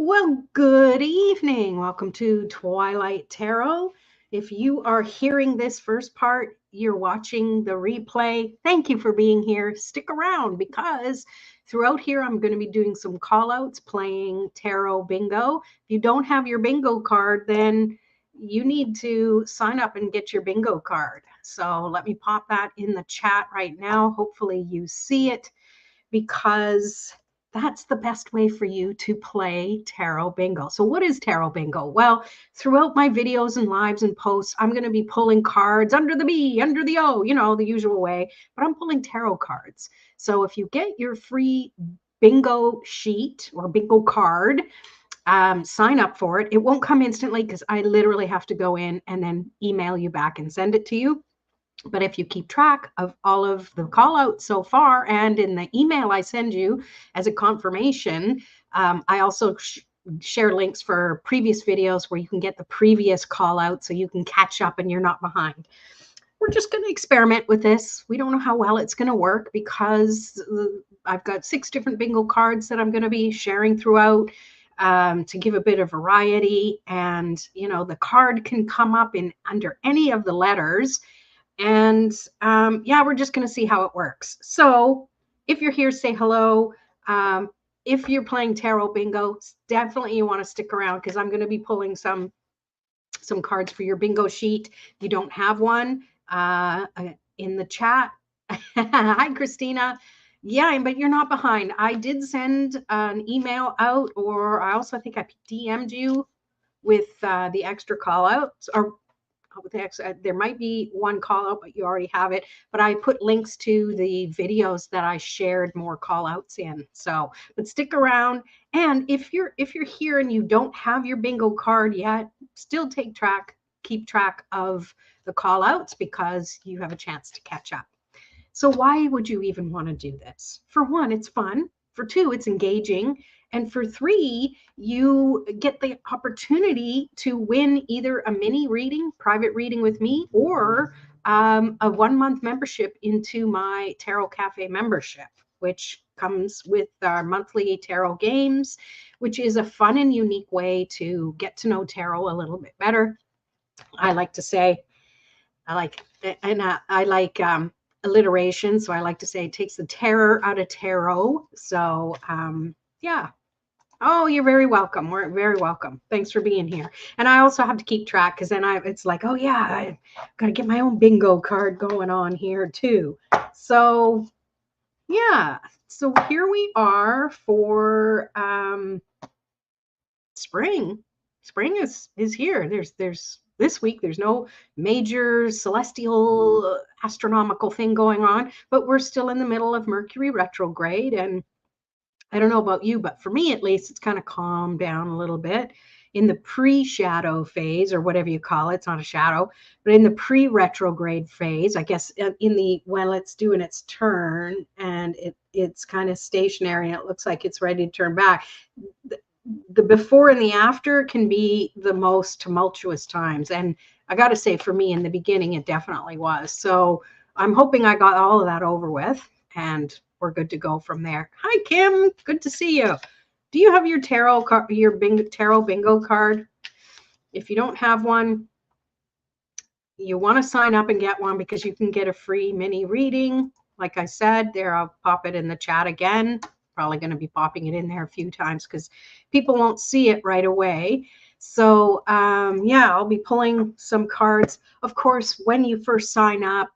Well, good evening. Welcome to Twilight Tarot. If you are hearing this first part, you're watching the replay. Thank you for being here. Stick around because throughout here, I'm going to be doing some call outs, playing tarot bingo. If you don't have your bingo card, then you need to sign up and get your bingo card. So let me pop that in the chat right now. Hopefully, you see it because that's the best way for you to play tarot bingo. So what is tarot bingo? Well, throughout my videos and lives and posts, I'm going to be pulling cards under the B, under the O, the usual way, but I'm pulling tarot cards. So if you get your free bingo sheet or bingo card, sign up for it. It won't come instantly because I literally have to go in and then email you back and send it to you. But if you keep track of all of the call outs so far, and in the email I send you as a confirmation, I also share links for previous videos where you can get the previous call out so you can catch up and you're not behind. We're just going to experiment with this. We don't know how well it's going to work because I've got 6 different bingo cards that I'm going to be sharing throughout to give a bit of variety. And, the card can come up in under any of the letters. And we're just going to see how it works. So if you're here, say hello. If you're playing tarot bingo, definitely you want to stick around because I'm going to be pulling some cards for your bingo sheet. If you don't have one, in the chat. Hi, Christina. Yeah, but you're not behind. I did send an email out, or I also think I DM'd you with the extra call outs, or there might be one call out, but you already have it. But I put links to the videos that I shared more call outs in. So, but stick around. And if you're here and you don't have your bingo card yet, still keep track of the call outs because you have a chance to catch up. So why would you even want to do this? For one, it's fun. For two, it's engaging. And for three, you get the opportunity to win either a mini reading, private reading with me, or a 1-month membership into my Tarot Cafe membership, which comes with our monthly tarot games, which is a fun and unique way to get to know tarot a little bit better. I like to say, I like alliteration. So I like to say it takes the terror out of tarot. So yeah. Oh, you're very welcome. We're very welcome. Thanks for being here. And I also have to keep track because then it's like, oh yeah, I got to get my own bingo card going on here too. So yeah. So here we are for spring. Spring is here. There's this week, there's no major celestial astronomical thing going on, but we're still in the middle of Mercury retrograde. And I don't know about you, but for me at least, it's kind of calmed down a little bit in the pre-shadow phase, or whatever you call it. It's not a shadow, but in the pre-retrograde phase, I guess when it's doing its turn and it's kind of stationary and it looks like it's ready to turn back. The before and the after can be the most tumultuous times. And I got to say, for me in the beginning, it definitely was. So I'm hoping I got all of that over with and we're good to go from there. Hi, Kim. Good to see you. Do you have your tarot bingo card? If you don't have one, you want to sign up and get one because you can get a free mini reading. Like I said, there, I'll pop it in the chat again. Probably going to be popping it in there a few times because people won't see it right away. So I'll be pulling some cards. Of course, when you first sign up,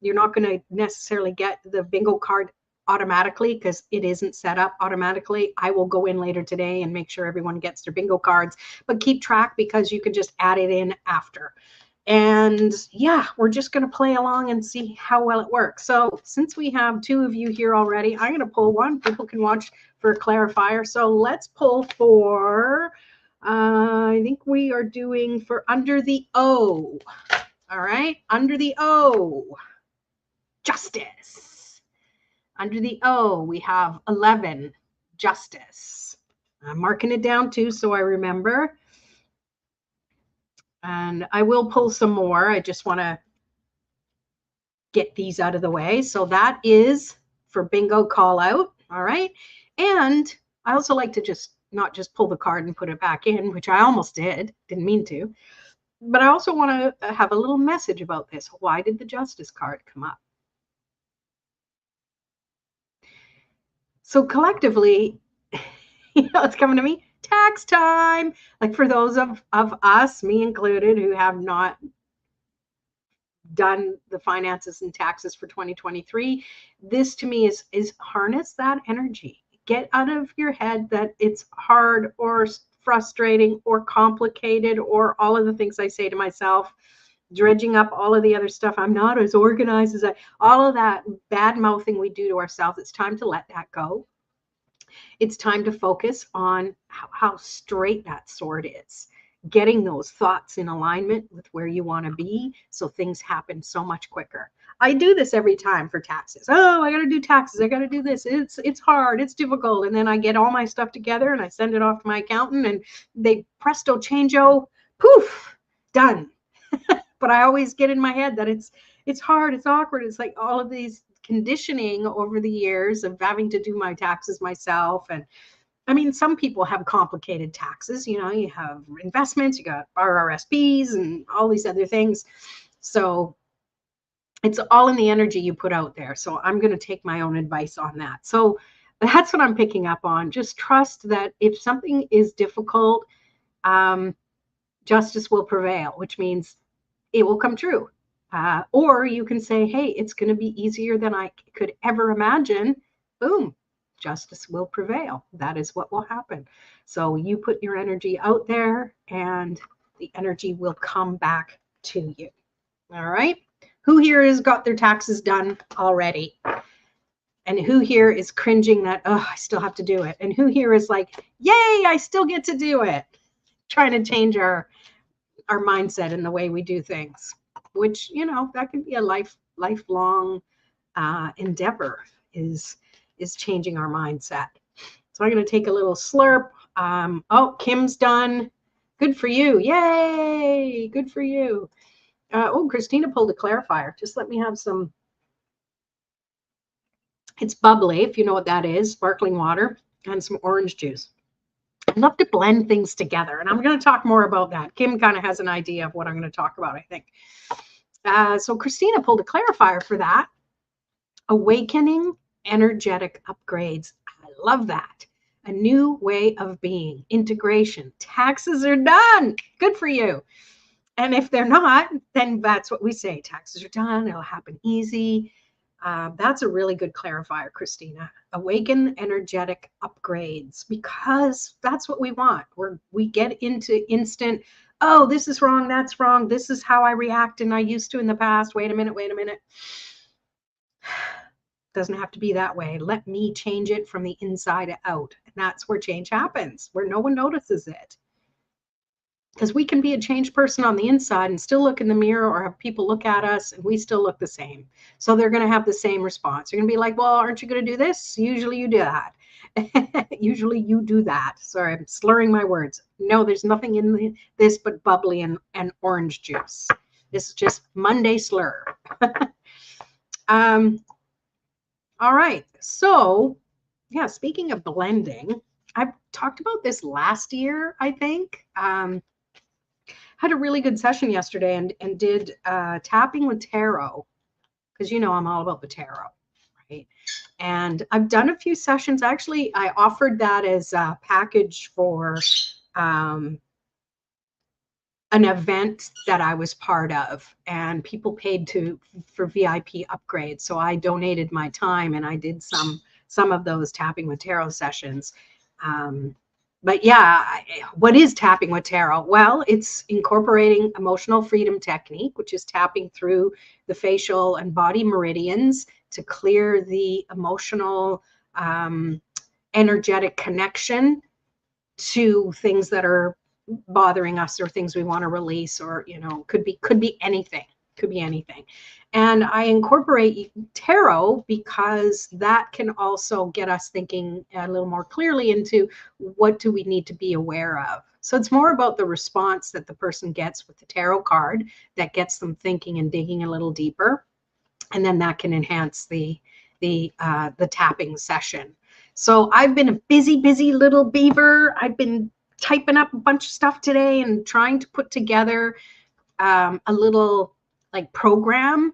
you're not going to necessarily get the bingo card automatically because it isn't set up automatically. I will go in later today and make sure everyone gets their bingo cards, but keep track because you can just add it in after. And yeah, we're just going to play along and see how well it works. So since we have 2 of you here already, I'm going to pull one. People can watch for a clarifier. So let's pull for, I think we are doing for under the O. All right, under the O, justice. Under the O, we have 11, justice. I'm marking it down too so I remember. And I will pull some more. I just want to get these out of the way. So that is for bingo call out. All right. And I also like to just not just pull the card and put it back in, which I almost didn't mean to. But I also want to have a little message about this. Why did the Justice card come up? So collectively, it's coming to me, tax time. Like for those of us, me included, who have not done the finances and taxes for 2023, this to me is harness that energy. Get out of your head that it's hard or frustrating or complicated or all of the things I say to myself, dredging up all of the other stuff. I'm not as organized as all of that bad mouthing we do to ourselves. It's time to let that go. It's time to focus on how straight that sword is, getting those thoughts in alignment with where you want to be so things happen so much quicker. I do this every time for taxes. Oh, I got to do taxes. I got to do this. It's hard. It's difficult. And then I get all my stuff together and I send it off to my accountant and they presto changeo, poof, done. But I always get in my head that it's hard. It's awkward. It's like all of these conditioning over the years of having to do my taxes myself. And I mean, some people have complicated taxes. You know, you have investments, you got RRSPs and all these other things. So it's all in the energy you put out there. So I'm going to take my own advice on that. So that's what I'm picking up on. Just trust that if something is difficult, justice will prevail, which means it will come true. Or you can say, hey, it's going to be easier than I could ever imagine. Boom, justice will prevail. That is what will happen. So you put your energy out there and the energy will come back to you. All right. Who here has got their taxes done already? And who here is cringing that, oh, I still have to do it? And who here is like, yay, I still get to do it? Trying to change our mindset and the way we do things, which, you know, that can be a lifelong endeavor, is changing our mindset. So I'm going to take a little slurp. Oh, Kim's done. Good for you. Yay. Good for you. Oh, Christina pulled a clarifier. Just let me have some. It's bubbly, if you know what that is, sparkling water and some orange juice. I love to blend things together, and I'm going to talk more about that. Kim kind of has an idea of what I'm going to talk about, I think. So Christina pulled a clarifier for that. Awakening energetic upgrades. I love that. A new way of being. Integration. Taxes are done. Good for you. And if they're not, then that's what we say. Taxes are done. It'll happen easy. That's a really good clarifier, Christina. Awaken energetic upgrades, because that's what we want. We get into instant, oh, this is wrong, that's wrong, this is how I react and I used to in the past. Wait a minute. Doesn't have to be that way. Let me change it from the inside out. And that's where change happens, where no one notices it. Because we can be a changed person on the inside and still look in the mirror or have people look at us and we still look the same. So they're going to have the same response. They're going to be like, well, aren't you going to do this? Usually you do that. Usually you do that. Sorry, I'm slurring my words. No, there's nothing in this but bubbly and orange juice. This is just Monday slur. All right. So, yeah, speaking of blending, I've talked about this last year, I think. Had a really good session yesterday and did tapping with tarot, because you know I'm all about the tarot, right? And I've done a few sessions. Actually, I offered that as a package for an event that I was part of, and people paid for VIP upgrades. So I donated my time and I did some of those tapping with tarot sessions. But yeah, what is tapping with tarot? Well, it's incorporating emotional freedom technique, which is tapping through the facial and body meridians to clear the emotional, energetic connection to things that are bothering us or things we want to release, or, you know, could be anything. Could be anything. And I incorporate tarot because that can also get us thinking a little more clearly into what do we need to be aware of. So it's more about the response that the person gets with the tarot card that gets them thinking and digging a little deeper. And then that can enhance the tapping session. So I've been a busy little beaver. I've been typing up a bunch of stuff today and trying to put together a little like program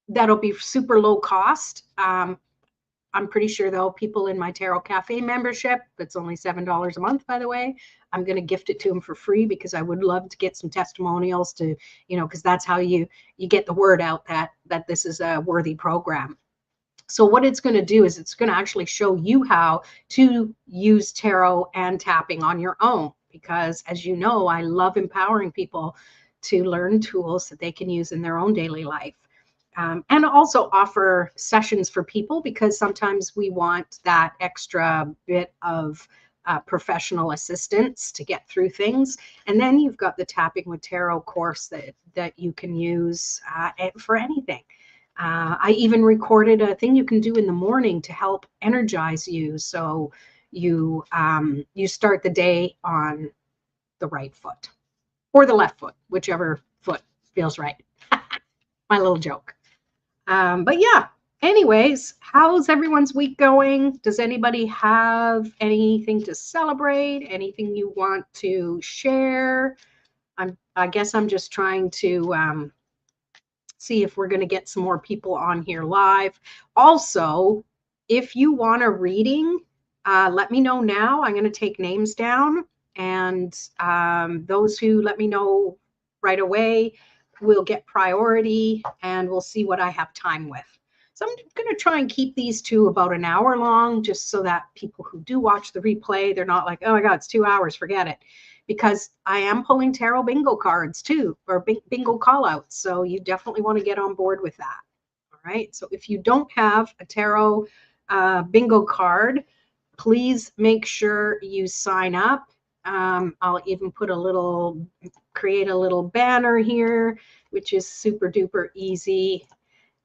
that'll be super low cost. I'm pretty sure though, people in my Tarot Cafe membership, that's only $7 a month, by the way, I'm going to gift it to them for free because I would love to get some testimonials to, because that's how you get the word out that this is a worthy program. So what it's going to do is it's going to actually show you how to use tarot and tapping on your own. Because as you know, I love empowering people to learn tools that they can use in their own daily life. And also offer sessions for people because sometimes we want that extra bit of professional assistance to get through things. And then you've got the Tapping with Tarot course that you can use for anything. I even recorded a thing you can do in the morning to help energize you. So you start the day on the right foot or the left foot, whichever foot feels right. My little joke. But yeah, anyways, how's everyone's week going? Does anybody have anything to celebrate? Anything you want to share? I guess I'm just trying to see if we're going to get some more people on here live. Also, if you want a reading, let me know now. I'm going to take names down, and those who let me know right away will get priority, and we'll see what I have time with. So I'm going to try and keep these to about an hour long, just so that people who do watch the replay, they're not like, oh my God, it's 2 hours, forget it. Because I am pulling tarot bingo cards too, or bingo call outs. So you definitely want to get on board with that. All right. So if you don't have a tarot bingo card, please make sure you sign up. I'll even create a little banner here, which is super duper easy.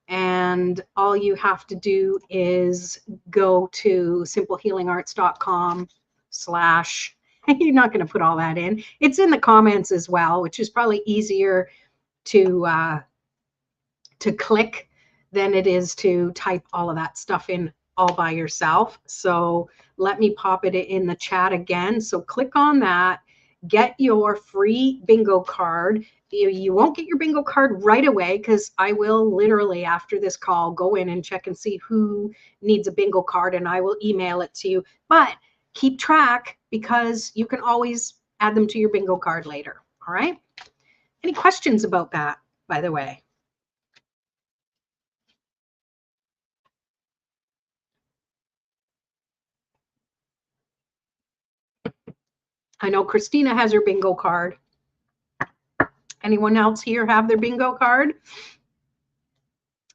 And all you have to do is go to simplehealingarts.com/ you're not going to put all that in. It's in the comments as well, which is probably easier to click than it is to type all of that stuff in all by yourself. So let me pop it in the chat again. So click on that, get your free bingo card. You won't get your bingo card right away because I will literally after this call go in and check and see who needs a bingo card and I will email it to you. But keep track because you can always add them to your bingo card later. All right. Any questions about that, by the way? I know Christina has her bingo card. Anyone else here have their bingo card?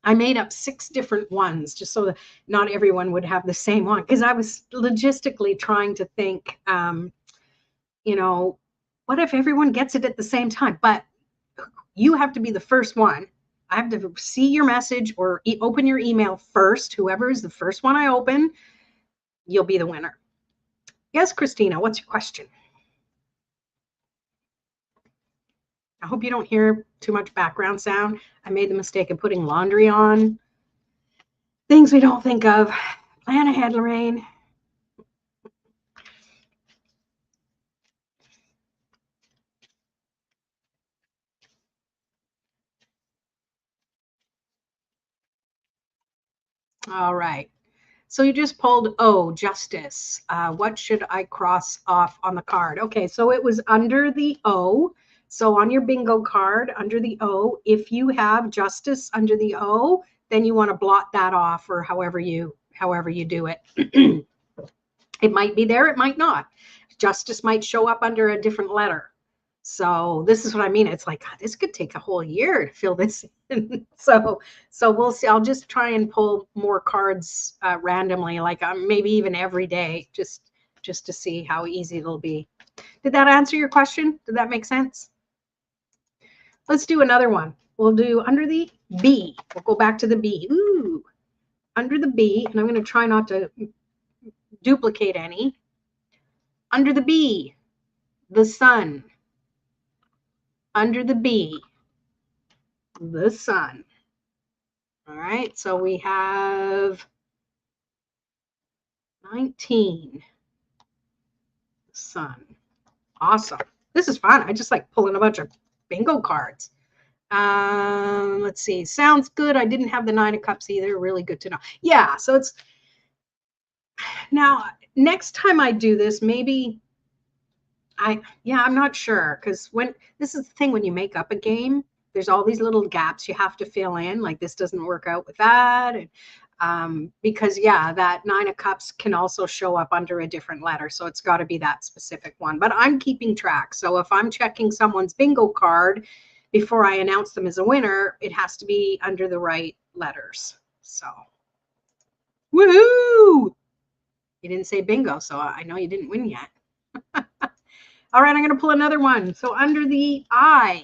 I made up 6 different ones just so that not everyone would have the same one because I was logistically trying to think, what if everyone gets it at the same time? But you have to be the first one. I have to see your message or open your email first. Whoever is the first one I open, you'll be the winner. Yes, Christina, what's your question? I hope you don't hear too much background sound. I made the mistake of putting laundry on. Things we don't think of. Plan ahead, Lorraine. All right. So you just pulled O, justice. What should I cross off on the card? Okay, so it was under the O. So on your bingo card, under the O, if you have justice under the O, then you want to blot that off or however you do it. It might be there, it might not. Justice might show up under a different letter. So this is what I mean. It's like, God, this could take a whole year to fill this in. So we'll see. I'll just try and pull more cards randomly, like maybe even every day, just to see how easy it'll be. Did that answer your question? Did that make sense? Let's do another one. We'll do under the B. We'll go back to the B. Ooh, under the B, and I'm going to try not to duplicate any. Under the B, the sun. Under the B, the sun. All right, so we have 19. Sun. Awesome. This is fun. I just like pulling a bunch of bingo cards. Let's see. Sounds good. I didn't have the 9 of Cups either. Really good to know. Yeah. So it's now next time I do this, maybe I'm not sure, because when this is the thing, when you make up a game, there's all these little gaps you have to fill in, like this doesn't work out with that. And because that 9 of Cups can also show up under a different letter, so it's got to be that specific one. But I'm keeping track, so if I'm checking someone's bingo card before I announce them as a winner, it has to be under the right letters. So woohoo, you didn't say bingo, so I know you didn't win yet. All right, I'm going to pull another one. So under the eye,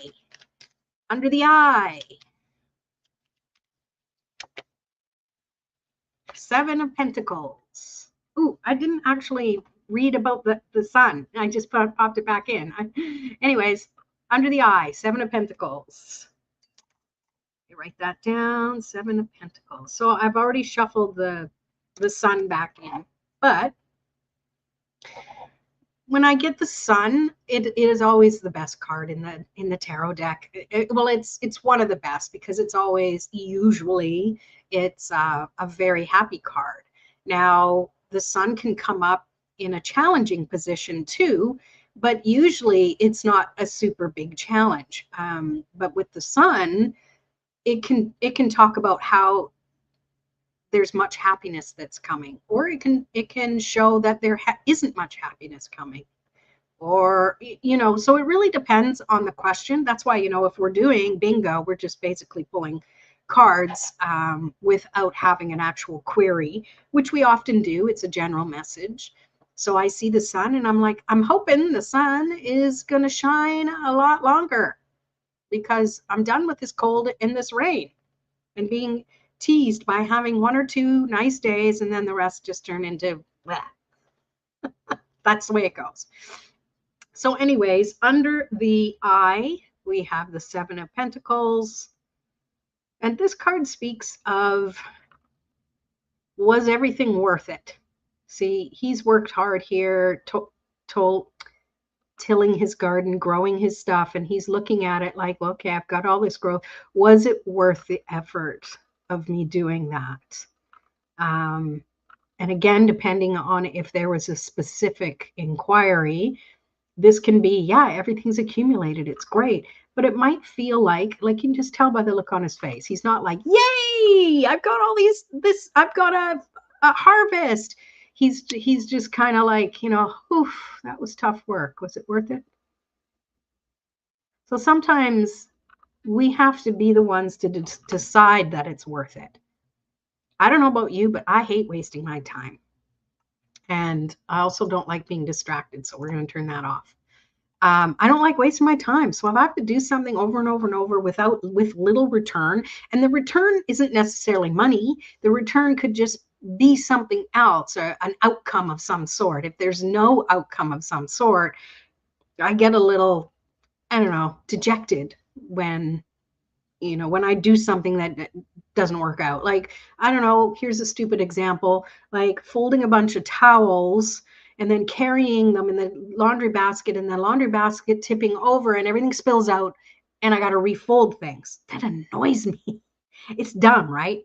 7 of Pentacles. Ooh, I didn't actually read about the sun. I just popped it back in. Anyways, under the eye, 7 of Pentacles. You write that down, 7 of Pentacles. So I've already shuffled the sun back in, but when I get the sun, it is always the best card in the tarot deck. It's one of the best, because it's always, usually it's a very happy card. Now the sun can come up in a challenging position too, but usually it's not a super big challenge. But with the sun, it can talk about how there's much happiness that's coming, or it can show that there isn't much happiness coming, or so it really depends on the question. That's why, if we're doing bingo, we're just basically pulling cards without having an actual query, which we often do. It's a general message. So I see the sun and I'm like, I'm hoping the sun is going to shine a lot longer, because I'm done with this cold and this rain and being teased by having 1 or 2 nice days, and then the rest just turn into bleh. That's the way it goes. So anyways, under the eye, we have the 7 of Pentacles. And this card speaks of, was everything worth it? See, he's worked hard here, tilling his garden, growing his stuff, and he's looking at it like, well, okay, I've got all this growth. Was it worth the effort of me doing that? And again, depending on if there was a specific inquiry, this can be, everything's accumulated, it's great, but it might feel like you can just tell by the look on his face. He's not like, yay, I've got all I've got a harvest. He's just kind of like, oof, that was tough work. Was it worth it? So sometimes we have to be the ones to decide that it's worth it. I don't know about you, but I hate wasting my time. And I also don't like being distracted. So we're going to turn that off. I don't like wasting my time. So if I have to do something over and over and over with little return, and the return isn't necessarily money, the return could just be something else, or an outcome of some sort. If there's no outcome of some sort, I get a little, I don't know, dejected when I do something that doesn't work out. Like, I don't know, here's a stupid example, like folding a bunch of towels and then carrying them in the laundry basket, and the laundry basket tipping over and everything spills out, and I got to refold things. That annoys me. It's dumb, right?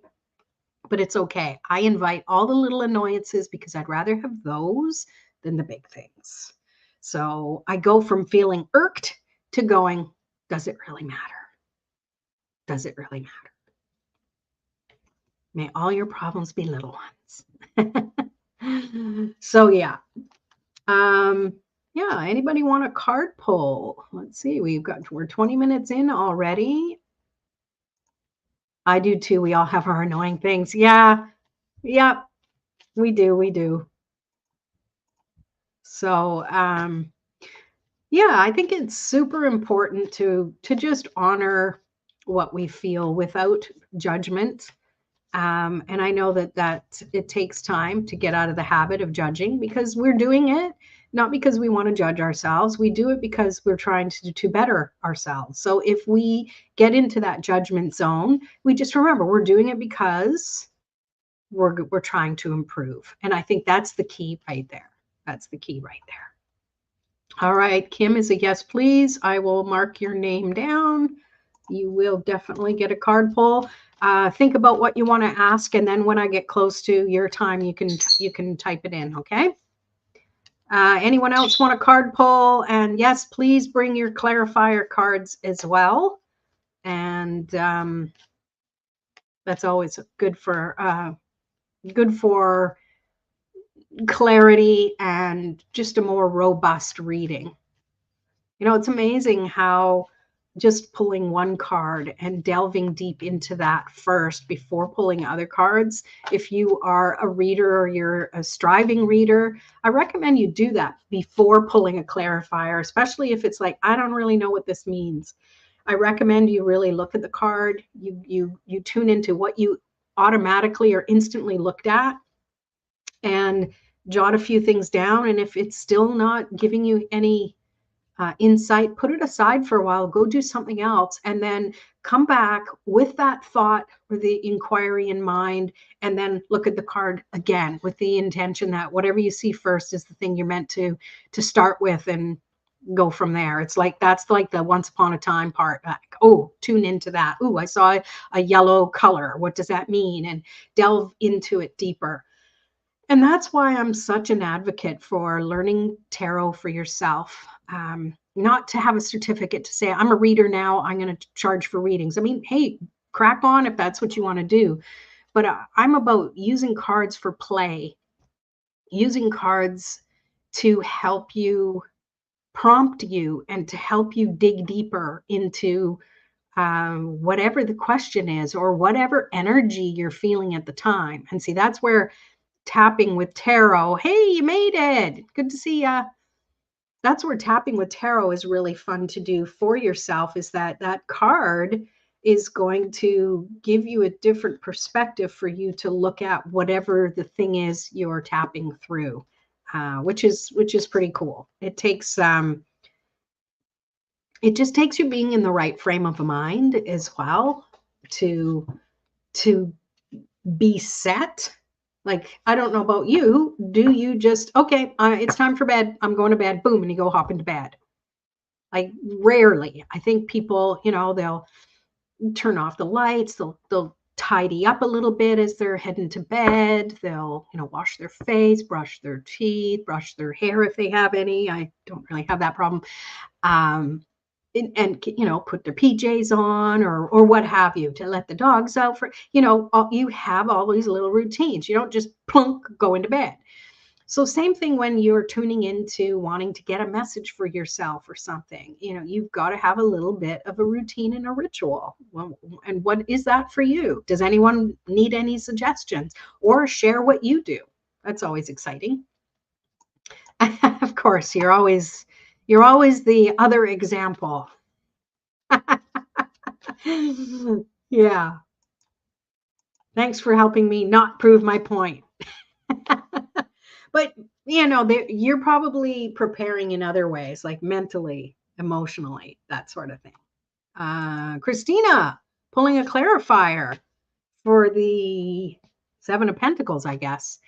But it's okay. I invite all the little annoyances, because I'd rather have those than the big things. So I go from feeling irked to going, does it really matter? Does it really matter? May all your problems be little ones. So anybody want a card pull? Let's see, we're 20 minutes in already. I do too. We all have our annoying things. Yeah. Yep. We do. So I think it's super important to just honor what we feel without judgment. And I know that it takes time to get out of the habit of judging, because we're doing it not because we want to judge ourselves. We do it because we're trying to better ourselves. So if we get into that judgment zone, we just remember we're doing it because we're trying to improve. And I think that's the key right there. That's the key right there. All right, Kim is a yes, please. I will mark your name down. You will definitely get a card pull. Think about what you want to ask, and then when I get close to your time, you can type it in, okay? Anyone else want a card pull? And yes, please bring your clarifier cards as well. And that's always good for clarity and just a more robust reading. You know, it's amazing how just pulling one card and delving deep into that first before pulling other cards. If you are a reader or you're a striving reader, I recommend you do that before pulling a clarifier, especially if it's like, I don't really know what this means. I recommend you really look at the card. You tune into what you automatically or instantly looked at and jot a few things down. And if it's still not giving you any insight, put it aside for a while, go do something else, and then come back with that thought or the inquiry in mind, and then look at the card again with the intention that whatever you see first is the thing you're meant to start with and go from there. It's like, that's like the once upon a time part. Like, oh, tune into that. Oh, I saw a yellow color. What does that mean? And delve into it deeper. And that's why I'm such an advocate for learning tarot for yourself. Not to have a certificate to say, I'm a reader now, I'm going to charge for readings. I mean, hey, crack on if that's what you want to do. But I'm about using cards for play, using cards to help you, prompt you, and to help you dig deeper into whatever the question is or whatever energy you're feeling at the time. And see, that's where tapping with tarot, hey, you made it, good to see ya. That's where tapping with tarot is really fun to do for yourself, is that card is going to give you a different perspective for you to look at whatever the thing is you're tapping through, which is pretty cool. It just takes you being in the right frame of mind as well to be set. Like, I don't know about you. Do you just, okay, it's time for bed, I'm going to bed, boom, and you go hop into bed? Like, rarely. I think people, they'll turn off the lights, they'll tidy up a little bit as they're heading to bed. They'll, wash their face, brush their teeth, brush their hair if they have any. I don't really have that problem. And put their PJs on or what have you, to let the dogs out for, you have all these little routines. You don't just plunk, go into bed. So same thing when you're tuning into wanting to get a message for yourself or something. You've got to have a little bit of a routine and a ritual. Well, and what is that for you? Does anyone need any suggestions or share what you do? That's always exciting. Of course, you're always the other example. Yeah. Thanks for helping me not prove my point. But, you're probably preparing in other ways, like mentally, emotionally, that sort of thing. Christina, pulling a clarifier for the Seven of Pentacles, I guess.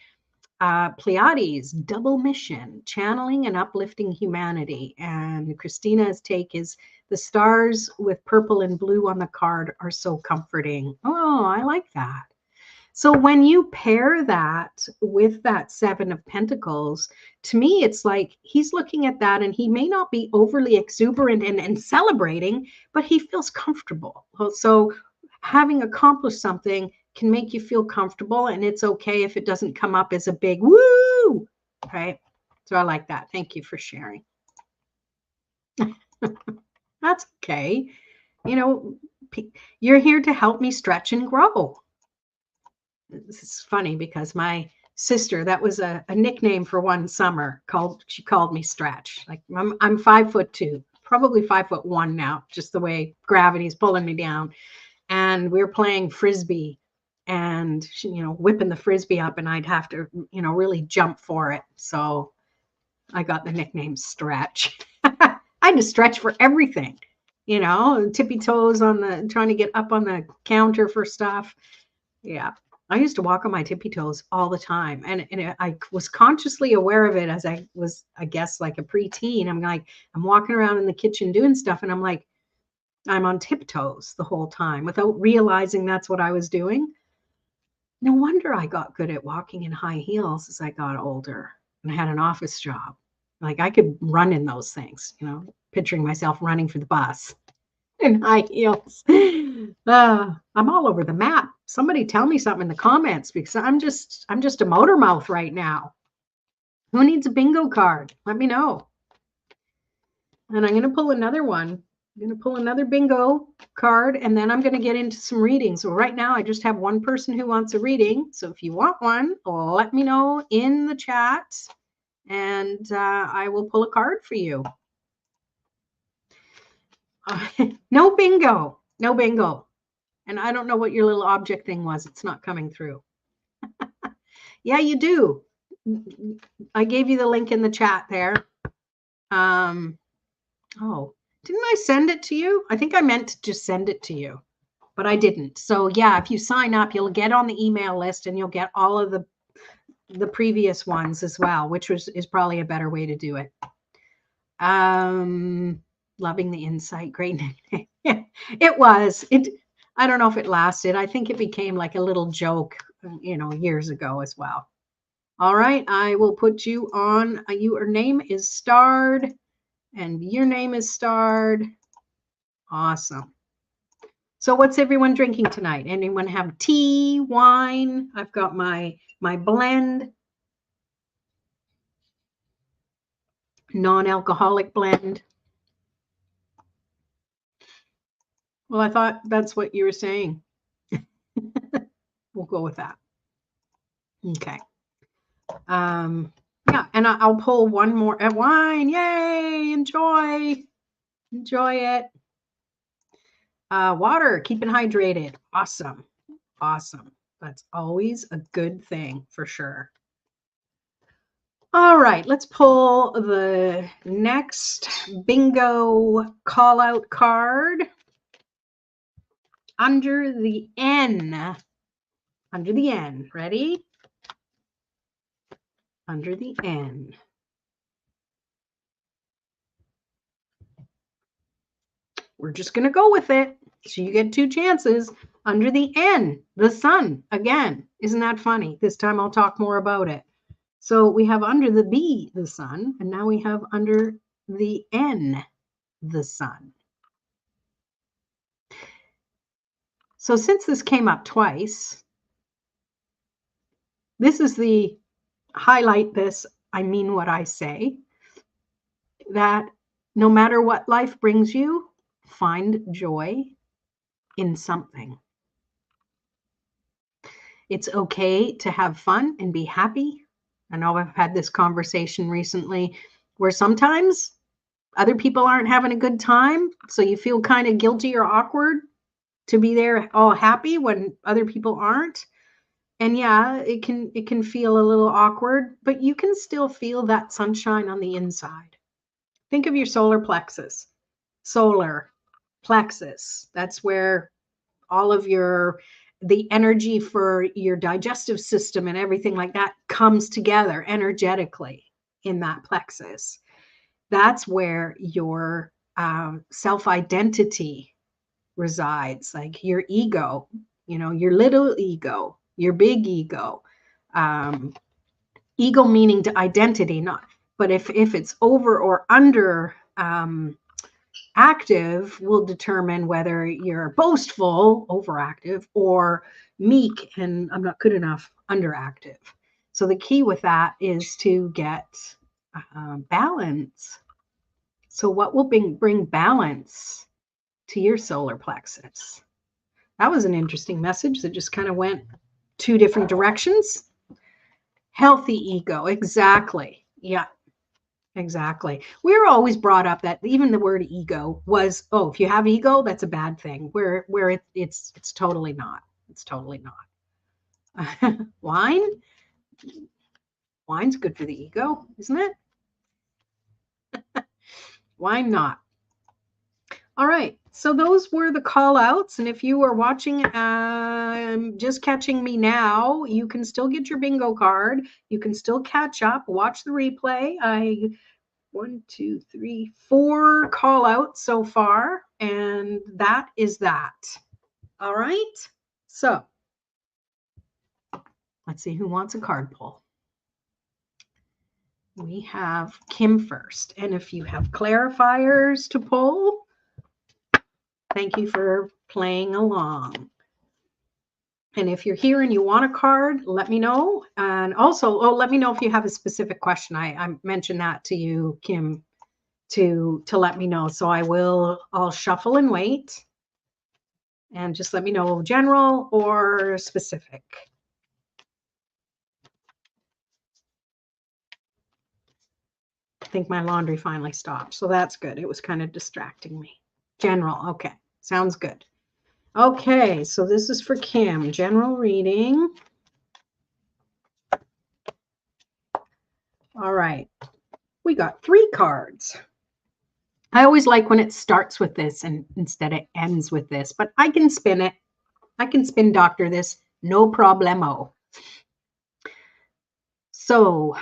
Pleiades, double mission, channeling and uplifting humanity. And Christina's take is, the stars with purple and blue on the card are so comforting. Oh, I like that. So when you pair that with that Seven of Pentacles, to me, it's like he's looking at that and he may not be overly exuberant and celebrating, but he feels comfortable. So having accomplished something can make you feel comfortable, and it's okay if it doesn't come up as a big woo, right? So I like that. Thank you for sharing. That's okay. You're here to help me stretch and grow. This is funny because my sister, that was a nickname for one summer, she called me Stretch. Like, I'm 5'2", probably 5'1" now, just the way gravity's pulling me down. And we were playing Frisbee, and she, whipping the Frisbee up, and I'd have to, really jump for it. So I got the nickname Stretch. I had to stretch for everything, tippy toes trying to get up on the counter for stuff. Yeah. I used to walk on my tippy toes all the time. I was consciously aware of it as I was, I guess, like a preteen. I'm like, I'm walking around in the kitchen doing stuff, and I'm like, I'm on tiptoes the whole time without realizing that's what I was doing. No wonder I got good at walking in high heels as I got older and I had an office job. Like I could run in those things, picturing myself running for the bus in high heels. I'm all over the map. Somebody tell me something in the comments because I'm just a motor mouth right now. Who needs a bingo card? Let me know. And I'm going to pull another one. I'm going to pull another bingo card, and then I'm going to get into some readings. So right now I just have one person who wants a reading. So if you want one, let me know in the chat, and I will pull a card for you. No bingo. No bingo. And I don't know what your little object thing was. It's not coming through. Yeah, you do. I gave you the link in the chat there. Oh, didn't I send it to you? I think I meant to just send it to you, but I didn't. So yeah, if you sign up, you'll get on the email list and you'll get all of the previous ones as well, which is probably a better way to do it. Loving the insight. Great. It was. I don't know if it lasted. I think it became like a little joke, years ago as well. All right, I will put you on. Your name is starred. And your name is starred. Awesome. So what's everyone drinking tonight? Anyone have tea, wine? I've got my blend. Non-alcoholic blend. Well, I thought that's what you were saying. We'll go with that. Okay. Yeah, and I'll pull one more at wine. Yay! Enjoy it. Water, keeping hydrated. Awesome. That's always a good thing for sure. All right, let's pull the next bingo call out card. Under the N. Under the N. Ready? Under the N. We're just going to go with it. So you get 2 chances. Under the N, the sun. Again, isn't that funny? This time I'll talk more about it. So we have under the B, the sun, and now we have under the N, the sun. So since this came up twice, this is the highlight this, I mean what I say, that no matter what life brings you, find joy in something. It's okay to have fun and be happy. I know I've had this conversation recently where sometimes other people aren't having a good time, so you feel kind of guilty or awkward to be there all happy when other people aren't. And yeah, it can feel a little awkward, but you can still feel that sunshine on the inside. Think of your solar plexus. Solar plexus. That's where all of the energy for your digestive system and everything like that comes together energetically in that plexus. That's where your self-identity resides, like your ego, your little ego, your big ego. Ego meaning to identity, not, but if it's over or under active will determine whether you're boastful, overactive, or meek and I'm not good enough, underactive. So the key with that is to get balance. So what will bring balance to your solar plexus? That was an interesting message that just kind of went 2 different directions. Healthy ego, exactly. Yeah. Exactly. We're always brought up that even the word ego was, oh, if you have ego, that's a bad thing. Where it's totally not. It's totally not. Wine's good for the ego, isn't it? Wine not. All right. So those were the call outs. And if you are watching, just catching me now, you can still get your bingo card. You can still catch up, watch the replay. 1, 2, 3, 4 call outs so far. And that is that. All right. So let's see who wants a card pull. We have Kim first. And if you have clarifiers to pull, thank you for playing along. And if you're here and you want a card, let me know. And also, let me know if you have a specific question. I mentioned that to you, Kim, to let me know. So I'll shuffle and wait. And just let me know general or specific. I think my laundry finally stopped. So that's good. It was kind of distracting me. General. Okay. Sounds good. Okay. So this is for Kim. General reading. All right. We got 3 cards. I always like when it starts with this and instead it ends with this, but I can spin it. I can spin doctor this. No problemo. So,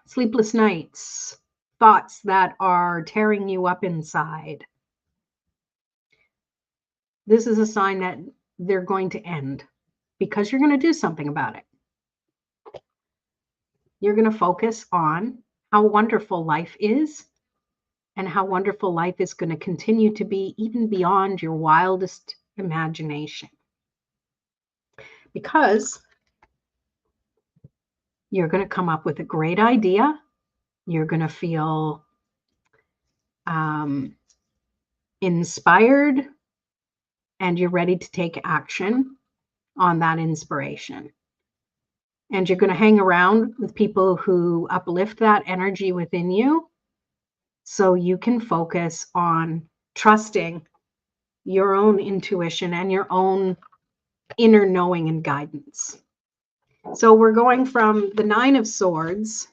sleepless nights. Thoughts that are tearing you up inside. This is a sign that they're going to end because you're going to do something about it. You're going to focus on how wonderful life is and how wonderful life is going to continue to be even beyond your wildest imagination. Because you're going to come up with a great idea. You're going to feel inspired, and you're ready to take action on that inspiration. And you're going to hang around with people who uplift that energy within you so you can focus on trusting your own intuition and your own inner knowing and guidance. So we're going from the 9 of Swords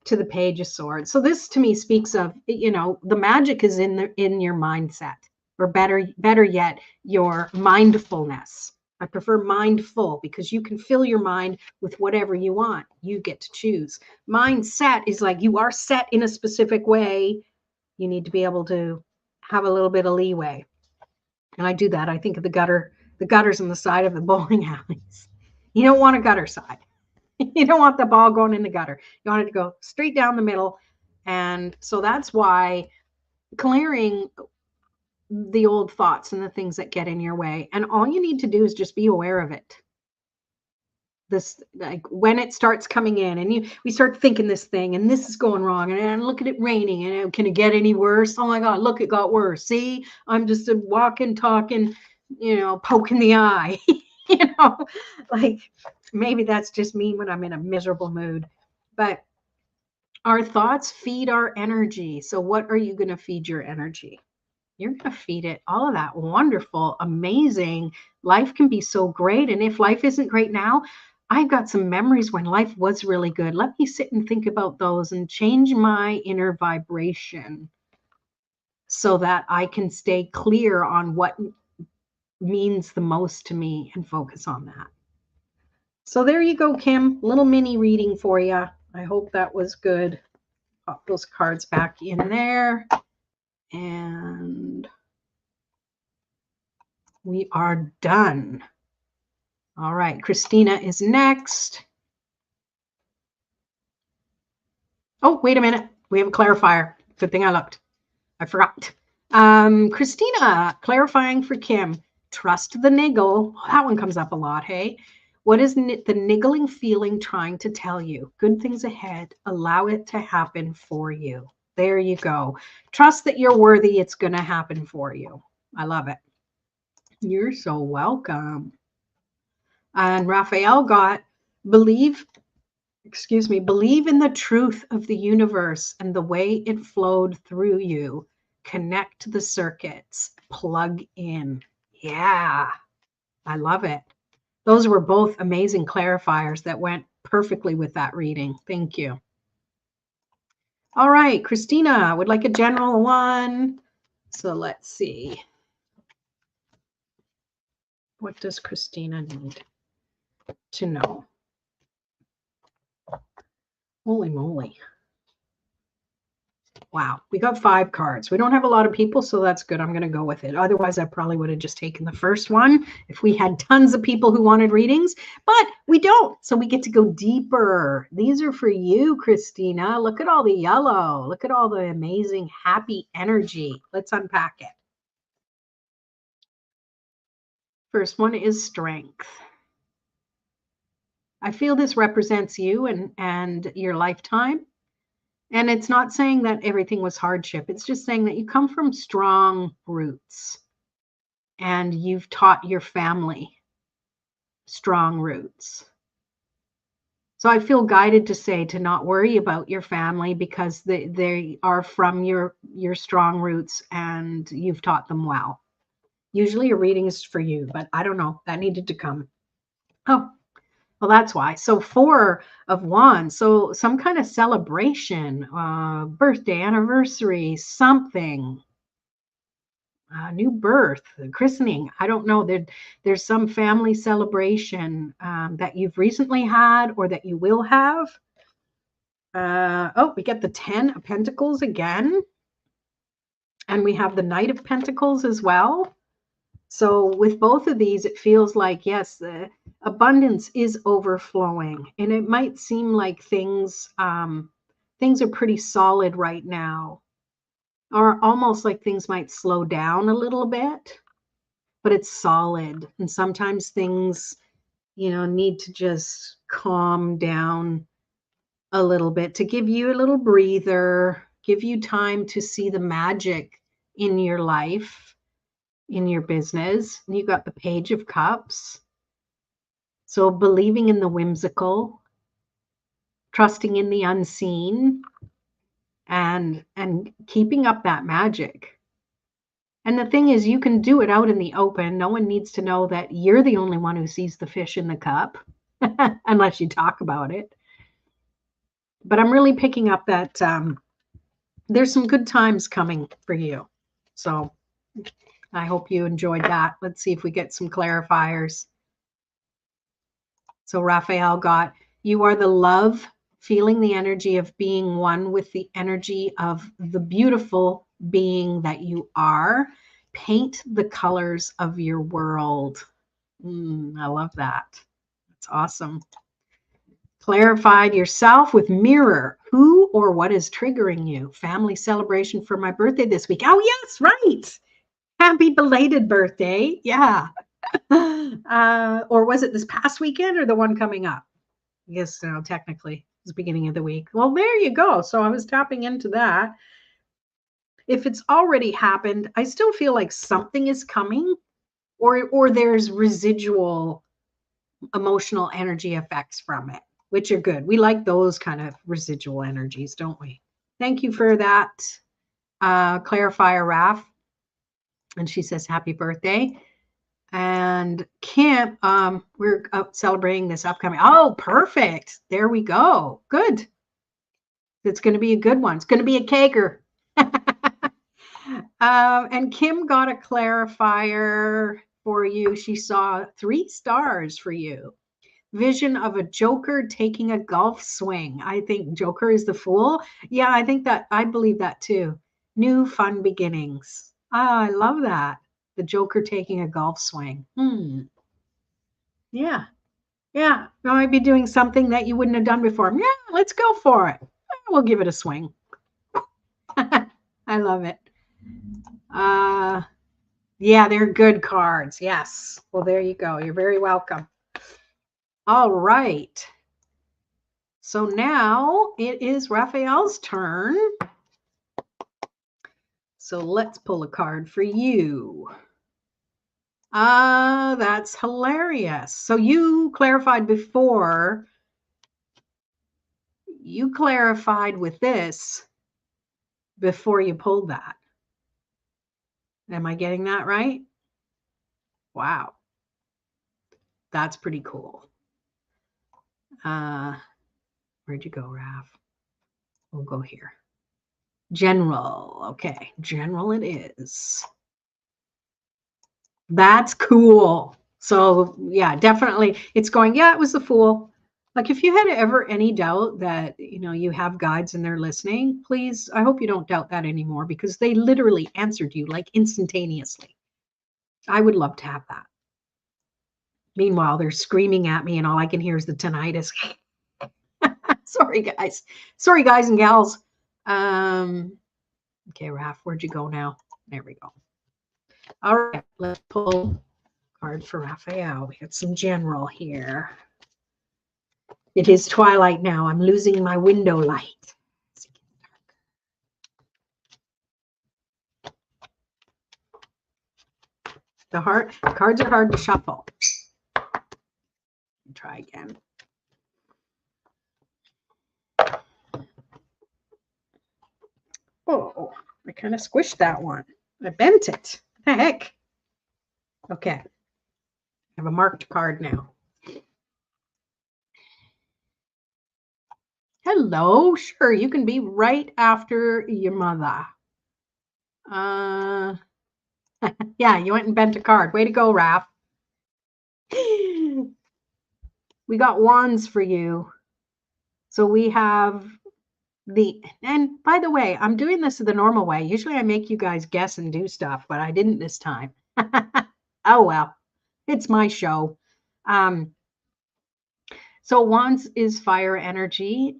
to the Page of Swords. So this to me speaks of, the magic is in your mindset, or better yet, your mindfulness. I prefer mindful because you can fill your mind with whatever you want. You get to choose. Mindset is like you are set in a specific way. You need to be able to have a little bit of leeway. And I do that. I think of the gutters on the side of the bowling alleys. You don't want a gutter side. You don't want the ball going in the gutter. You want it to go straight down the middle. And so that's why clearing the old thoughts and the things that get in your way. And all you need to do is just be aware of it. This, like when it starts coming in and we start thinking this thing and this is going wrong and look at it raining and can it get any worse? Oh my God, look, it got worse. See, I'm just walking, talking, poking the eye, like maybe that's just me when I'm in a miserable mood, but our thoughts feed our energy. So what are you going to feed your energy? You're going to feed it all of that wonderful, amazing. Life can be so great. And if life isn't great now, I've got some memories when life was really good. Let me sit and think about those and change my inner vibration so that I can stay clear on what means the most to me and focus on that. So there you go, Kim. Little mini reading for you. I hope that was good. Pop those cards back in there. And we are done. All right, Christina is next. Oh, wait a minute. We have a clarifier. Good thing I looked. I forgot. Christina, clarifying for Kim. Trust the niggle. Oh, that one comes up a lot, hey? What is the niggling feeling trying to tell you? Good things ahead. Allow it to happen for you. There you go. Trust that you're worthy. It's going to happen for you. I love it. You're so welcome. And Raphael got believe in the truth of the universe and the way it flowed through you. Connect the circuits. Plug in. Yeah, I love it. Those were both amazing clarifiers that went perfectly with that reading. Thank you. All right, Christina would like a general one. So let's see. What does Christina need to know? Holy moly. Wow, we got 5 cards. We don't have a lot of people, so that's good. I'm going to go with it. Otherwise, I probably would have just taken the first one if we had tons of people who wanted readings, but we don't. So we get to go deeper. These are for you, Christina. Look at all the yellow. Look at all the amazing, happy energy. Let's unpack it. First one is strength. I feel this represents you and your lifetime. And it's not saying that everything was hardship. It's just saying that you come from strong roots and you've taught your family strong roots. So I feel guided to say to not worry about your family because they are from your strong roots and you've taught them well. Usually a reading is for you, but I don't know. That needed to come. Oh, well, that's why. So 4 of Wands. So some kind of celebration, birthday, anniversary, something, new birth, christening. I don't know. There's some family celebration that you've recently had or that you will have. Oh, we get the 10 of Pentacles again. And we have the Knight of Pentacles as well. So with both of these, it feels like, yes, the abundance is overflowing. And it might seem like things are pretty solid right now, or almost like things might slow down a little bit, but it's solid. And sometimes things, need to just calm down a little bit to give you a little breather, give you time to see the magic in your life, in your business. And you got the Page of Cups. So believing in the whimsical, trusting in the unseen, and keeping up that magic. And the thing is, you can do it out in the open. No one needs to know that you're the only one who sees the fish in the cup, unless you talk about it. But I'm really picking up that there's some good times coming for you. So I hope you enjoyed that. Let's see if we get some clarifiers. So Raphael got, you are the love, feeling the energy of being one with the energy of the beautiful being that you are. Paint the colors of your world. I love that. That's awesome. Clarified yourself with mirror. Who or what is triggering you? Family celebration for my birthday this week. Oh, yes, right. Happy belated birthday. Yeah. Or was it this past weekend or the one coming up? I guess technically it's the beginning of the week. Well, there you go. So I was tapping into that. If it's already happened, I still feel like something is coming, or there's residual emotional energy effects from it, which are good. We like those kind of residual energies, don't we? Thank you for that, clarifier, Raf. And she says, happy birthday. And Kim, we're celebrating this upcoming. Oh, perfect. There we go. Good. It's going to be a good one. It's going to be a caker. And Kim got a clarifier for you. She saw 3 stars for you. Vision of a joker taking a golf swing. I think Joker is the fool. Yeah, I believe that too. New fun beginnings. Oh, I love that. The Joker taking a golf swing. Yeah. Yeah. You might be doing something that you wouldn't have done before. Yeah, let's go for it. We'll give it a swing. I love it. Yeah, they're good cards. Yes. Well, there you go. You're very welcome. All right. So now it is Raphael's turn. So let's pull a card for you. That's hilarious. So you clarified before. You clarified with this before you pulled that. Am I getting that right? Wow. That's pretty cool. Where'd you go, Raph? We'll go here. General. Okay, general it is. That's cool. So yeah, definitely it's going, yeah, it was the Fool. Like if you had ever any doubt that, you have guides and they're listening, please, I hope you don't doubt that anymore because they literally answered you like instantaneously. I would love to have that. Meanwhile, they're screaming at me and all I can hear is the tinnitus. Sorry, guys. Sorry, guys and gals. Okay, Raph, where'd you go now? There we go. All right, let's pull card for Raphael. We got some general here. It is twilight now. I'm losing my window light. The cards are hard to shuffle. Try again. Oh, I kind of squished that one. I bent it. What the heck? Okay. I have a marked card now. Hello. Sure, you can be right after your mother. Yeah, you went and bent a card. Way to go, Raph. We got wands for you. So we have and by the way, I'm doing this the normal way. Usually I make you guys guess and do stuff, but I didn't this time. Oh, well, it's my show. So wands is fire energy.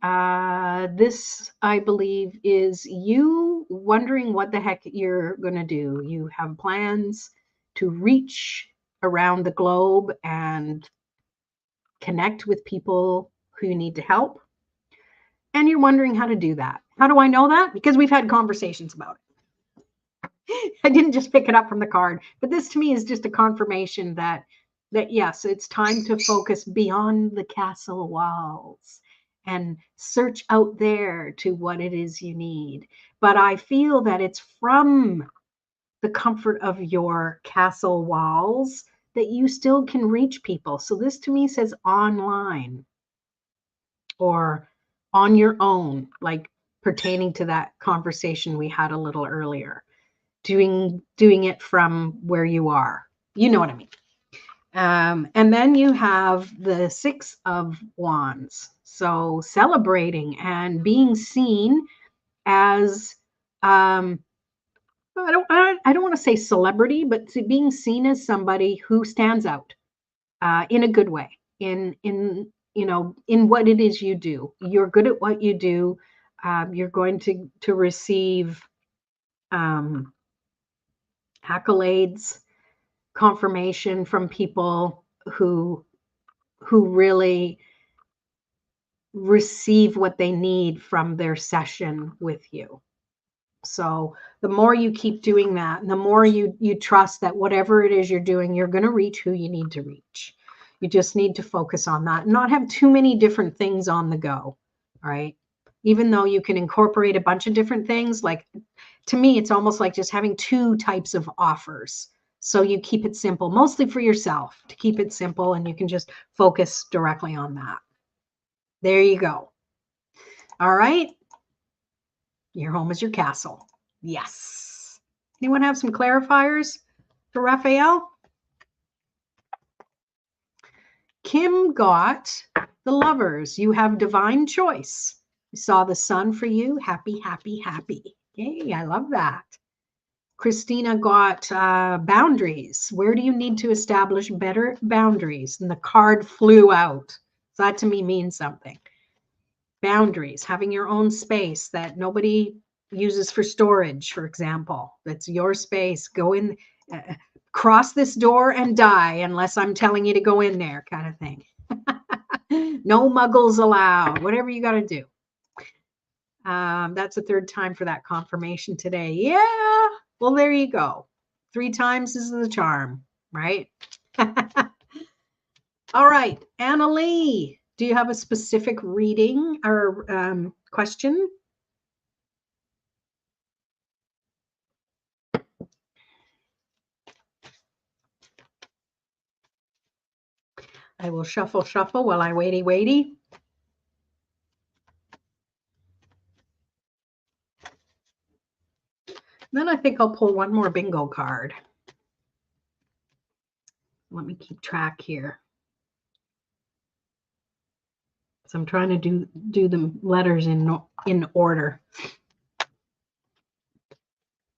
This, I believe, is you wondering what the heck you're going to do. You have plans to reach around the globe and connect with people who you need to help. And you're wondering how to do that. How do I know that? Because we've had conversations about it. I didn't just pick it up from the card, but this to me is just a confirmation that yes, it's time to focus beyond the castle walls and search out there to what it is you need. But I feel that it's from the comfort of your castle walls that you still can reach people. So this to me says online or on your own, like pertaining to that conversation we had a little earlier, doing it from where you are. You know what I mean? And then you have the Six of Wands. So celebrating and being seen as I don't want to say celebrity, but being seen as somebody who stands out in a good way. In what it is you do. You're good at what you do. You're going to receive accolades, confirmation from people who really receive what they need from their session with you. So the more you keep doing that, and the more you trust that whatever it is you're doing, you're going to reach who you need to reach. You just need to focus on that and not have too many different things on the go. All right. Even though you can incorporate a bunch of different things, like to me, it's almost like just having two types of offers. So you keep it simple, mostly for yourself, to keep it simple, and you can just focus directly on that. There you go. All right. Your home is your castle. Yes. Anyone have some clarifiers for Raphael? Kim got the Lovers. You have divine choice. We saw the sun for you. Happy, happy, happy. Yay, I love that. Christina got boundaries. Where do you need to establish better boundaries? And the card flew out. So that to me means something. Boundaries, having your own space that nobody uses for storage, for example. That's your space. Go in, cross this door and die unless I'm telling you to go in there, kind of thing. No muggles allowed, whatever you got to do. That's the third time for that confirmation today. Yeah, well, there you go. 3 times is the charm, right? All right, Anna Lee, do you have a specific reading or question? I will shuffle while I waity. Then I think I'll pull one more bingo card. Let me keep track here. So I'm trying to do the letters in order.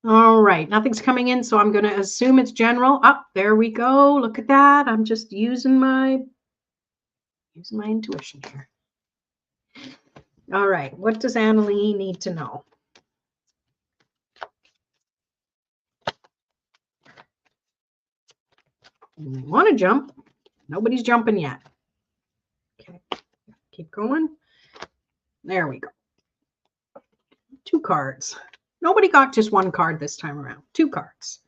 All right, nothing's coming in, so I'm going to assume it's general. Oh, there we go. Look at that. I'm just using my intuition here. All right, what does Annalie need to know? Want to jump? Nobody's jumping yet. Okay, keep going. There we go. 2 cards. Nobody got just 1 card this time around. 2 cards.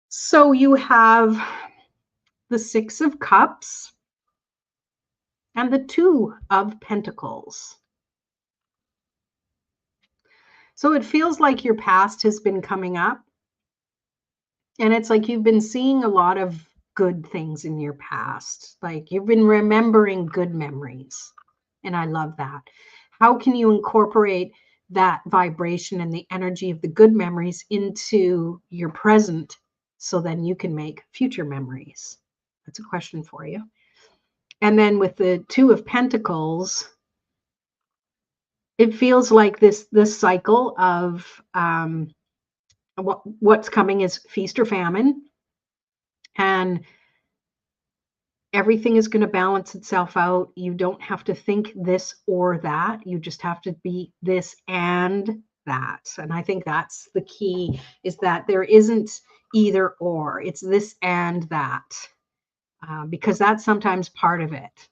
So you have the 6 of Cups and the 2 of Pentacles. So it feels like your past has been coming up. And it's like you've been seeing a lot of good things in your past. Like you've been remembering good memories. And I love that. How can you incorporate that vibration and the energy of the good memories into your present so then you can make future memories? That's a question for you. And then with the 2 of Pentacles, it feels like this cycle of what's coming is feast or famine, and everything is going to balance itself out. You don't have to think this or that. You just have to be this and that. And I think that's the key, is that there isn't either or. It's this and that, because that's sometimes part of it.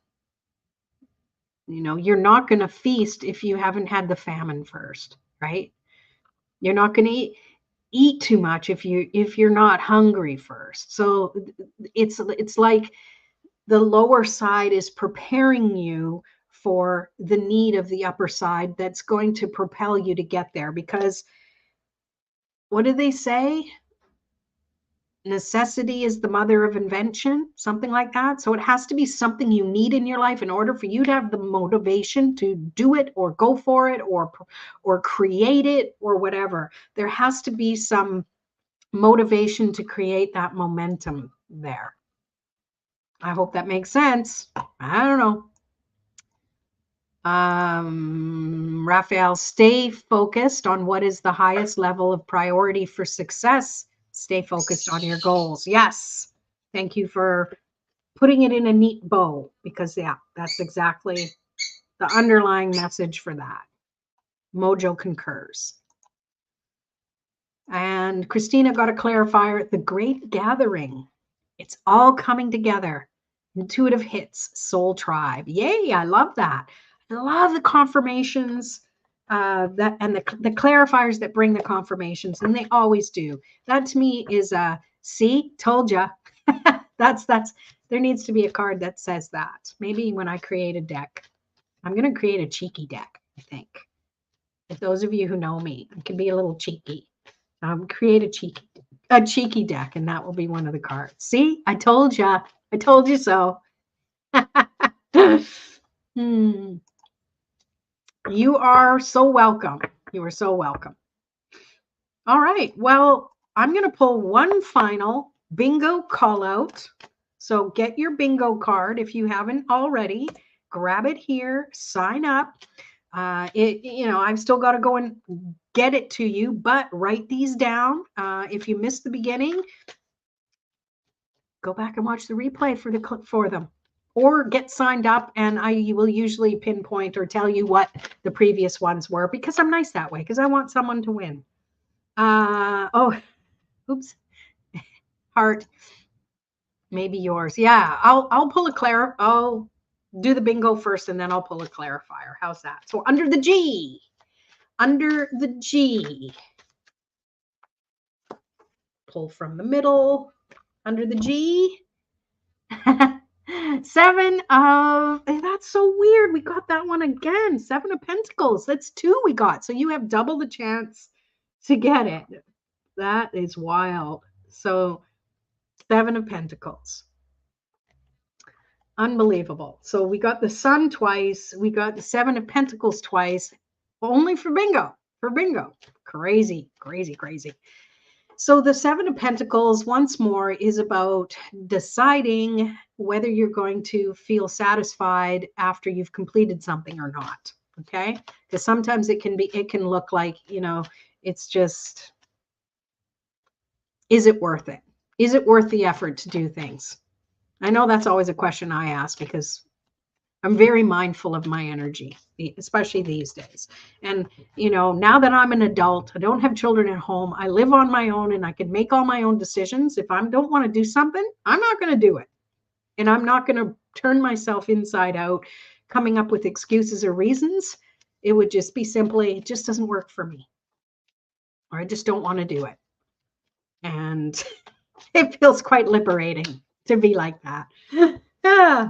You know, you're not going to feast if you haven't had the famine first, right? You're not going to eat too much if you're not hungry first. So it's like the lower side is preparing you for the need of the upper side that's going to propel you to get there. Because what do they say? Necessity is the mother of invention, something like that. So it has to be something you need in your life in order for you to have the motivation to do it or go for it or create it or whatever. There has to be some motivation to create that momentum there. I hope that makes sense. I don't know. Raphael, stay focused on what is the highest level of priority for success. Stay focused on your goals. Yes. Thank you for putting it in a neat bow, because yeah, that's exactly the underlying message for that. Mojo concurs. And Christina got a clarifier. The Great Gathering. It's all coming together. Intuitive hits, soul tribe. Yay, I love that. I love the confirmations that and the clarifiers that bring the confirmations, and they always do. That to me is see, told ya. that's there needs to be a card that says that. Maybe when I create a deck, I'm going to create a cheeky deck, I think. If those of you who know me, I can be a little cheeky. Create a cheeky deck, and that will be one of the cards. See, I told ya. I told you so. You are so welcome. You are so welcome. All right. Well, I'm going to pull one final bingo call out. So get your bingo card if you haven't already. Grab it here. Sign up. I've still got to go and get it to you, but write these down. If you missed the beginning, go back and watch the replay for them, or get signed up, and I will usually pinpoint or tell you what the previous ones were, because I'm nice that way, because I want someone to win. Oops. Heart. Maybe yours. Yeah, I'll pull I'll do the bingo first, and then I'll pull a clarifier. How's that? So under the G. Pull from the middle. Under the G. 7 of, that's so weird. We got that one again. 7 of Pentacles. That's 2 we got. So you have double the chance to get it. That is wild. So 7 of Pentacles. Unbelievable. So we got the Sun twice. We got the 7 of Pentacles twice, only for bingo. for bingo. Crazy, crazy, crazy. So the Seven of Pentacles, once more, is about deciding whether you're going to feel satisfied after you've completed something or not. Okay? Because sometimes it can look like, it's just, is it worth it? Is it worth the effort to do things? I know that's always a question I ask because I'm very mindful of my energy, especially these days. And, now that I'm an adult, I don't have children at home, I live on my own and I can make all my own decisions. If I don't want to do something, I'm not going to do it. And I'm not going to turn myself inside out, coming up with excuses or reasons. It would just be simply, it just doesn't work for me. Or I just don't want to do it. And it feels quite liberating to be like that.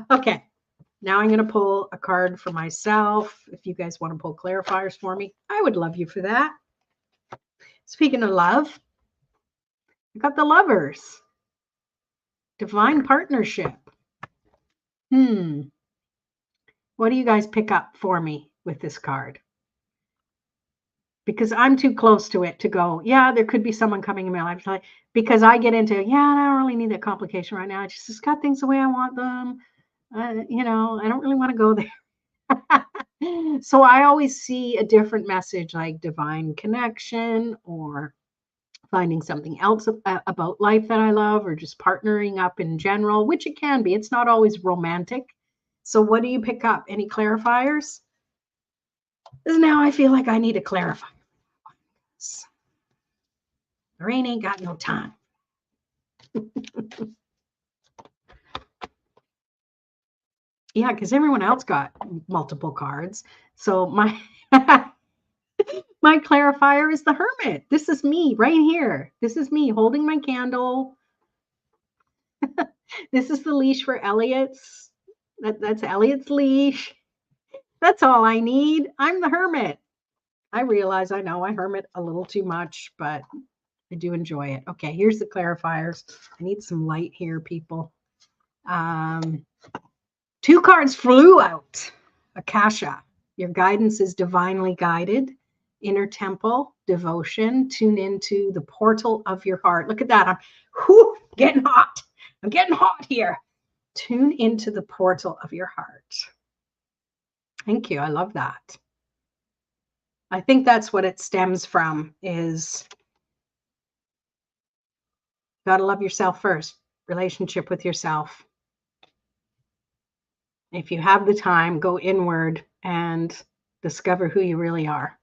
Okay. Now I'm going to pull a card for myself. If you guys want to pull clarifiers for me, I would love you for that. Speaking of love, I got the Lovers. Divine partnership. What do you guys pick up for me with this card? Because I'm too close to it to go, yeah, there could be someone coming in my life. Because I get into, I don't really need that complication right now. I just got things the way I want them. I don't really want to go there. So I always see a different message, like divine connection or finding something else about life that I love, or just partnering up in general, which it can be. It's not always romantic. So what do you pick up? Any clarifiers? Because now I feel like I need to clarify. Rain ain't got no time. Yeah, because everyone else got multiple cards. So my clarifier is the Hermit. This is me right here. This is me holding my candle. This is the leash for Elliot's. That's Elliot's leash. That's all I need. I'm the Hermit. I realize I know I hermit a little too much, but I do enjoy it. Okay, here's the clarifiers. I need some light here, people. 2 cards flew out. Akasha, your guidance is divinely guided. Inner temple, devotion, tune into the portal of your heart. Look at that. I'm getting hot. I'm getting hot here. Tune into the portal of your heart. Thank you. I love that. I think that's what it stems from, is got to love yourself first. Relationship with yourself. If you have the time, go inward and discover who you really are.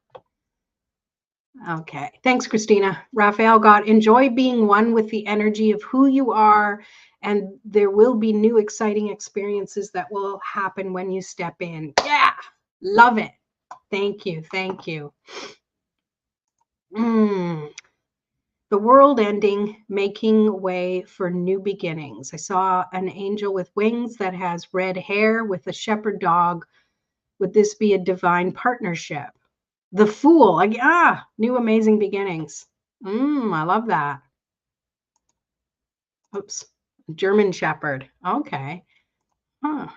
Okay. Thanks, Christina. Raphael got, enjoy being one with the energy of who you are, and there will be new exciting experiences that will happen when you step in. Yeah. Love it. Thank you. Thank you. The world ending, making way for new beginnings. I saw an angel with wings that has red hair with a shepherd dog. Would this be a divine partnership? The Fool. New amazing beginnings. I love that. Oops. German shepherd. Okay. Huh.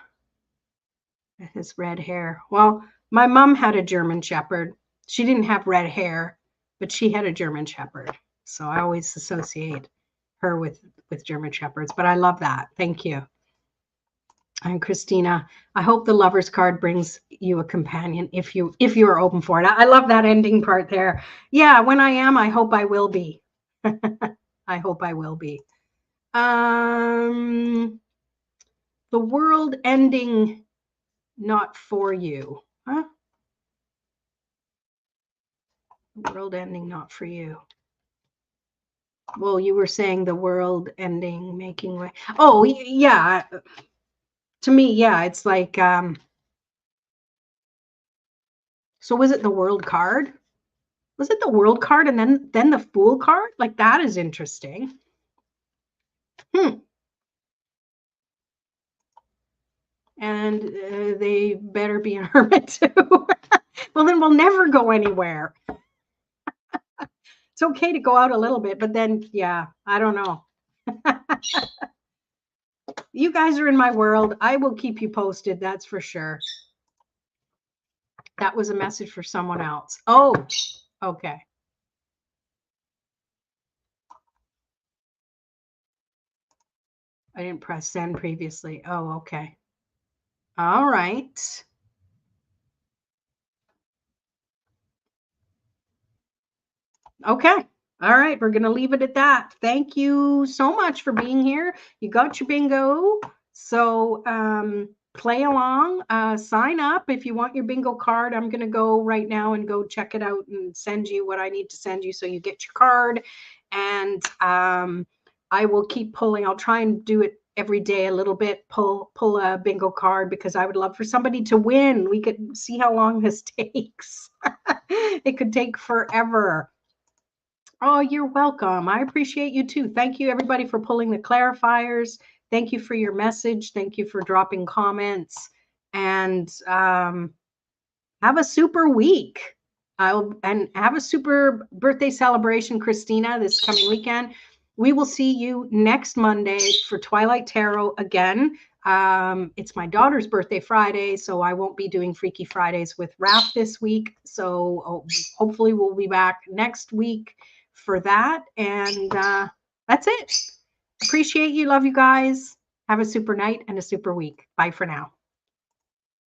His red hair. Well, my mom had a German shepherd. She didn't have red hair, but she had a German shepherd. So I always associate her with German shepherds. But I love that. Thank you. And Christina, I hope the Lover's card brings you a companion if you are open for it. I love that ending part there. Yeah, when I am, I hope I will be. I hope I will be. The world ending not for you. Huh? The world ending not for you. Well, you were saying the world ending, making way. Oh, yeah. To me, yeah, it's like, so was it the World card? Was it the World card and then the Fool card? Like, that is interesting. And they better be a hermit too. Well, then we'll never go anywhere. It's okay to go out a little bit, but then, yeah, I don't know. You guys are in my world. I will keep you posted. That's for sure. That was a message for someone else. Oh, Okay. I didn't press send previously. Oh, okay. All right. Okay. All right. We're going to leave it at that. Thank you so much for being here. You got your bingo. So play along, sign up if you want your bingo card. I'm going to go right now and go check it out and send you what I need to send you so you get your card. And I will keep pulling. I'll try and do it every day a little bit, pull a bingo card because I would love for somebody to win. We could see how long this takes. It could take forever. Oh, you're welcome. I appreciate you too. Thank you, everybody, for pulling the clarifiers. Thank you for your message. Thank you for dropping comments. And have a super week. And have a super birthday celebration, Christina, this coming weekend. We will see you next Monday for Twilight Tarot again. It's my daughter's birthday Friday, so I won't be doing Freaky Fridays with Raph this week. So hopefully we'll be back next week for that. And that's it. Appreciate you. Love you guys. Have a super night and a super week. Bye for now.